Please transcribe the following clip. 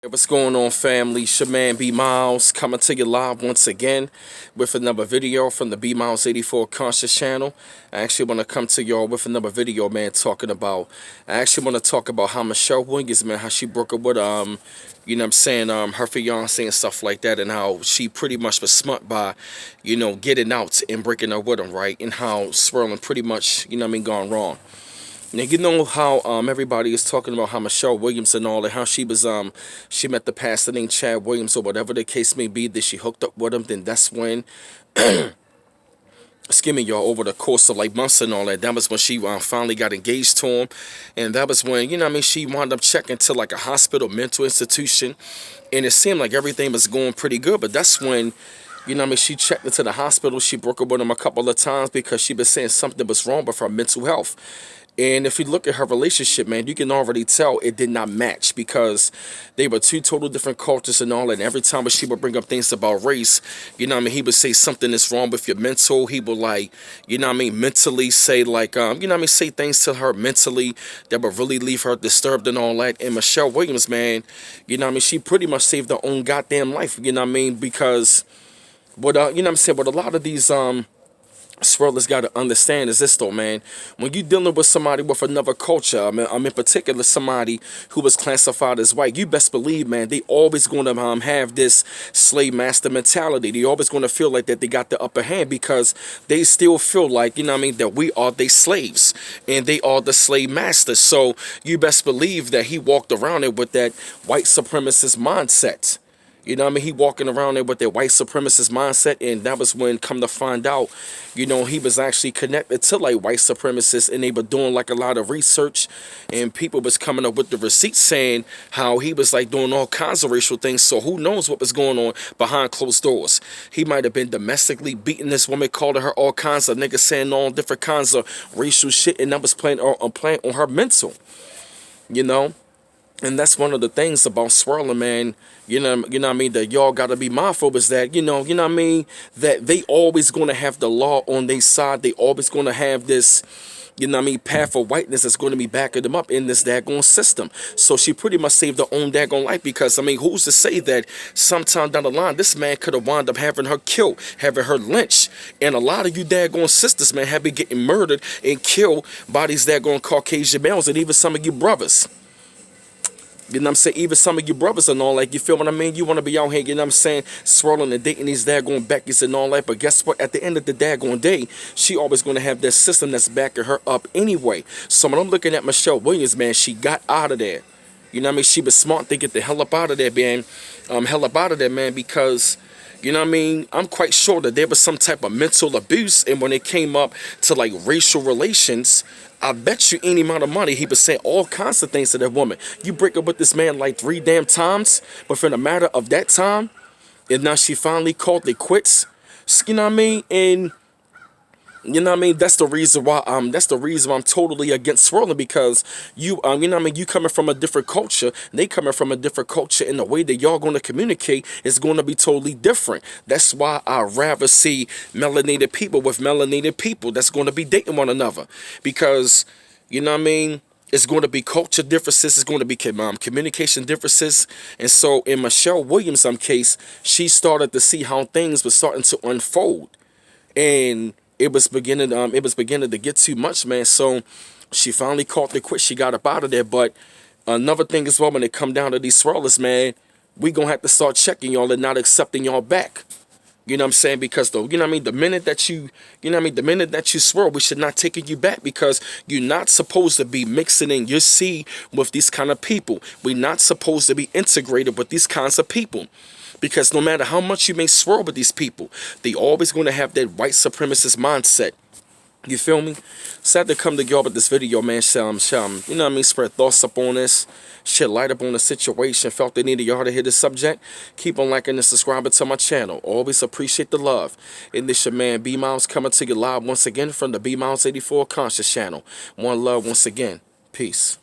Hey, what's going on, family? It's your man B Miles coming to you live once again with another video from the B Miles 84 Conscious channel. I actually want to come to y'all with another video, man, I actually want to talk about how Michelle Williams, man, how she broke up with you know what I'm saying, her fiance and stuff like that, and how she pretty much was smart by, getting out and breaking up with him, right? And how Swirling pretty much, gone wrong. Now, you know how everybody is talking about how Michelle Williams and all that, how she was she met the pastor named Chad Williams or whatever the case may be, that she hooked up with him. Then that's when, excuse me, y'all, over the course of like months and all that, that was when she finally got engaged to him. And that was when, she wound up checking to like a hospital, mental institution, and it seemed like everything was going pretty good. But that's when, she checked into the hospital. She broke up with him a couple of times because she was saying something was wrong with her mental health. And if you look at her relationship, man, you can already tell it did not match, because they were two total different cultures and all that. And every time she would bring up things about race, he would say something is wrong with your mental. He would mentally say like, say things to her mentally that would really leave her disturbed and all that. And Michelle Williams, man, she pretty much saved her own goddamn life, because what, what a lot of these, Swirlers got to understand is this though, man. When you're dealing with somebody with another culture, in particular somebody who was classified as white, you best believe, man, they always going to have this slave master mentality. They always going to feel like that they got the upper hand, because they still feel like, that we are their slaves and they are the slave masters. So you best believe that he walked around it with that white supremacist mindset. He walking around there with that white supremacist mindset, and that was when, come to find out, he was actually connected to like white supremacists, and they were doing like a lot of research, and people was coming up with the receipts saying how he was like doing all kinds of racial things. So who knows what was going on behind closed doors? He might have been domestically beating this woman, calling her all kinds of niggas, saying all different kinds of racial shit, and that was playing on her mental, And that's one of the things about Swirling, man, that y'all got to be mindful is that, that they always going to have the law on their side. They always going to have this, path of whiteness that's going to be backing them up in this daggone system. So she pretty much saved her own daggone life, because, who's to say that sometime down the line, this man could have wound up having her killed, having her lynched. And a lot of you daggone sisters, man, have been getting murdered and killed by these daggone Caucasian males, and even some of you brothers. Even some of you brothers and all, like, you feel what I mean? You want to be out here, swirling and dating these daggone Beckys and all that. But guess what? At the end of the daggone day, she always going to have that system that's backing her up anyway. So when I'm looking at Michelle Williams, man, she got out of there. She was smart to get the hell up out of there, man. Man, because... I'm quite sure that there was some type of mental abuse, and when it came up to like racial relations, I bet you any amount of money he was saying all kinds of things to that woman. You break up with this man like 3 damn times, but for the matter of that time, and now she finally called it quits. And that's the reason why I'm totally against Swirling, because you coming from a different culture, they coming from a different culture, and the way that y'all going to communicate is going to be totally different. That's why I'd rather see melanated people with melanated people that's going to be dating one another, because it's going to be culture differences, it's going to be communication differences. And so in Michelle Williams' case, she started to see how things were starting to unfold, and it was beginning to get too much, man. So she finally called it quits. She got up out of there. But another thing as well, when it come down to these swirlers, man, we gonna have to start checking y'all and not accepting y'all back. Because though, the minute that you swirl, we should not take you back, because you're not supposed to be mixing in your seed with these kind of people. We're not supposed to be integrated with these kinds of people. Because no matter how much you may swirl with these people, they always going to have that white supremacist mindset. You feel me? So I had to come to y'all with this video, man. Spread thoughts up on this. Shed light up on the situation. Felt the need of y'all to hear the subject. Keep on liking and subscribing to my channel. Always appreciate the love. And this your man B Miles coming to you live once again from the B Miles 84 Conscious channel. One love once again. Peace.